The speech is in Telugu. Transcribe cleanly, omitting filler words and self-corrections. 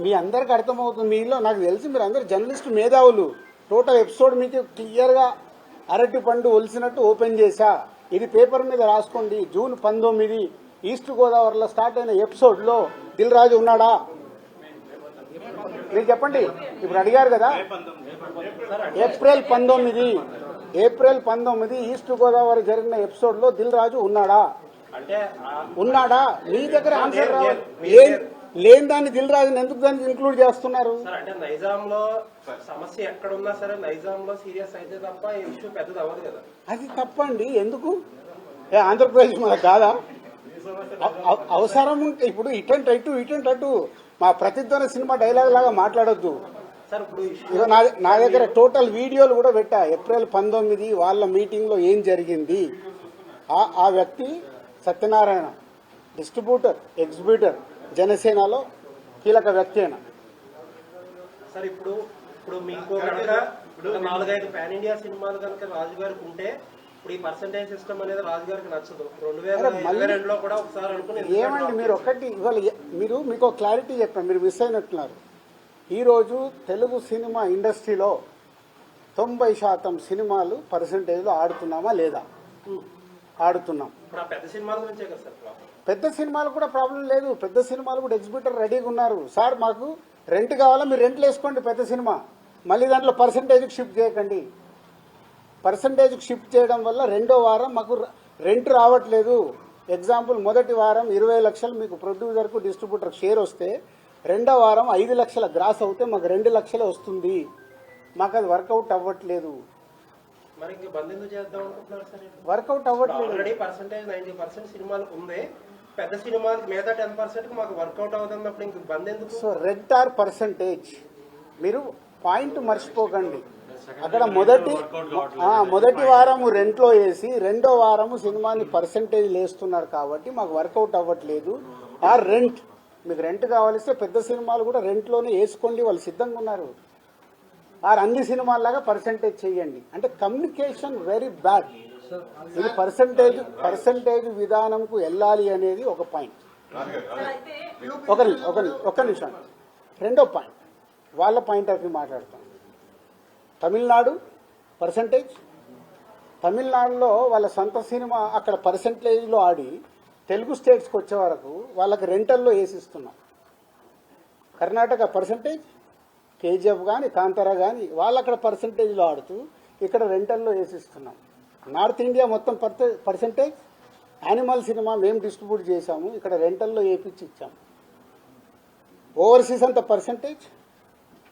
మీ అందరికి అర్థమవుతుంది. మీలో నాకు తెలిసి మీరు అందరు జర్నలిస్టు మేధావులు. టోటల్ ఎపిసోడ్ మీకు క్లియర్గా అరటి పండు ఒలిసినట్టు ఓపెన్ చేశా. ఇది పేపర్ మీద రాసుకోండి. జూన్ 19 ఈస్ట్ గోదావరిలో స్టార్ట్ అయిన ఎపిసోడ్లో దిల్ రాజు ఉన్నాడా? మీరు చెప్పండి. ఇప్పుడు అడిగారు కదా. ఏప్రిల్ 19 ఈస్ట్ గోదావరి జరిగిన ఎపిసోడ్లో దిల్ రాజు ఉన్నాడా? ఉన్నాడా? మీ దగ్గర ఆన్సర్ రావాలి. లేని దాన్ని దిల్ రాజుని ఎందుకు దాన్ని ఇంక్లూడ్ చేస్తున్నారు? అంటే నైజాంలో సమస్య ఎక్కడ ఉన్నా సరే నైజాంలో సీరియస్ అయితే తప్ప ఈ ఇష్యూ పెద్దది అవ్వదు కదా. అది తప్పండి. ఎందుకు? ఆంధ్రప్రదేశ్ మన కాదా? అవసరం ఉంటే ఇప్పుడు ఇటెంట్ అటు మా ప్రతిధ్వని సినిమా డైలాగ్ లాగా మాట్లాడొద్దు. నా దగ్గర టోటల్ వీడియోలు కూడా పెట్టా. ఏప్రిల్ 19 వాళ్ళ మీటింగ్ లో ఏం జరిగింది. ఆ వ్యక్తి సత్యనారాయణ డిస్ట్రిబ్యూటర్ ఎగ్జిబ్యూటర్ జనసేనలో కీలక వ్యక్తి అయినా. సార్ ఇప్పుడు మీకు కనుక 4-5 పాన్ ఇండియా సినిమాలు కనుక రాజు గారికి ఉంటే ఇప్పుడు ఈ పర్సంటేజ్ సిస్టమ్ అనేది రాజు గారికి నచ్చదు. 2022లో కూడా ఒకసారి అనుకుని ఏమండి మీరు ఒకటి ఇవాళ మీకు క్లారిటీ చెప్పాను. మీరు మిస్ అయినట్టున్నారు. ఈరోజు తెలుగు సినిమా ఇండస్ట్రీలో 90% సినిమాలు పర్సంటేజ్లో ఆడుతున్నామా లేదా? ఆడుతున్నాం. పెద్ద సినిమాల గురించే కదా సార్. పెద్ద సినిమాలు కూడా ప్రాబ్లం లేదు. పెద్ద సినిమాలు కూడా ఎగ్జిబ్యూటర్ రెడీగా ఉన్నారు. సార్ మాకు రెంట్ కావాలా, మీరు రెంట్లు వేసుకోండి పెద్ద సినిమా. మళ్ళీ దాంట్లో పర్సంటేజ్కి షిఫ్ట్ చేయకండి. పర్సంటేజ్కి షిఫ్ట్ చేయడం వల్ల రెండో వారం మాకు రెంట్ రావట్లేదు. ఎగ్జాంపుల్, మొదటి వారం 20 లక్షలు మీకు ప్రొడ్యూసర్కు డిస్ట్రిబ్యూటర్ షేర్ వస్తే రెండో వారం 5 లక్షల గ్రాస్ అవుతే మాకు 2 లక్షలే వస్తుంది. మాకు అది వర్కౌట్ అవ్వట్లేదు. వర్కౌట్ అవ్వట్లేదు. ఆల్రెడీ పర్సెంటేజ్ 90% సినిమాలకు ఉంది. పెద్ద సినిమాలకు మిగతా 10% మాకు వర్కౌట్ అవుతున్నప్పుడు ఇంక బంద్ ఎందుకు? సో రెడ్ ఆర్ పర్సంటేజ్ మీరు పాయింట్ మర్చిపోకండి. అక్కడ మొదటి వారము రెంట్లో వేసి రెండో వారము సినిమాని పర్సంటేజ్ వేస్తున్నారు కాబట్టి మాకు వర్కౌట్ అవ్వట్లేదు. ఆర్ రెంట్, మీకు రెంట్ కావాలిస్తే పెద్ద సినిమాలు కూడా రెంట్లోనే వేసుకోండి, వాళ్ళు సిద్ధంగా ఉన్నారు. ఆర్ అన్ని సినిమాల్లాగా పర్సంటేజ్ చేయండి. అంటే కమ్యూనికేషన్ వెరీ బ్యాడ్. ఇది పర్సంటేజ్ విధానంకు వెళ్ళాలి అనేది ఒక పాయింట్. ఒక నిమిషం. రెండో పాయింట్, వాళ్ళ పాయింట్ ఆఫ్ వ్యూ మాట్లాడతాం. తమిళనాడు పర్సంటేజ్, తమిళనాడులో వాళ్ళ సొంత సినిమా అక్కడ పర్సంటేజ్లో ఆడి తెలుగు స్టేట్స్కి వచ్చే వరకు వాళ్ళకి రెంటల్లో వేసిస్తున్నాం. కర్ణాటక పర్సంటేజ్, కేజీఎఫ్ కానీ కాంతారా కానీ వాళ్ళు అక్కడ పర్సంటేజ్లో ఆడుతూ ఇక్కడ రెంటల్లో వేసిస్తున్నాం. నార్త్ ఇండియా మొత్తం పర్సంటేజ్. యానిమల్ సినిమా మేము డిస్ట్రిబ్యూట్ చేశాము, ఇక్కడ రెంటల్లో వేపించి ఇచ్చాము. ఓవర్సీస్ అంతా పర్సంటేజ్.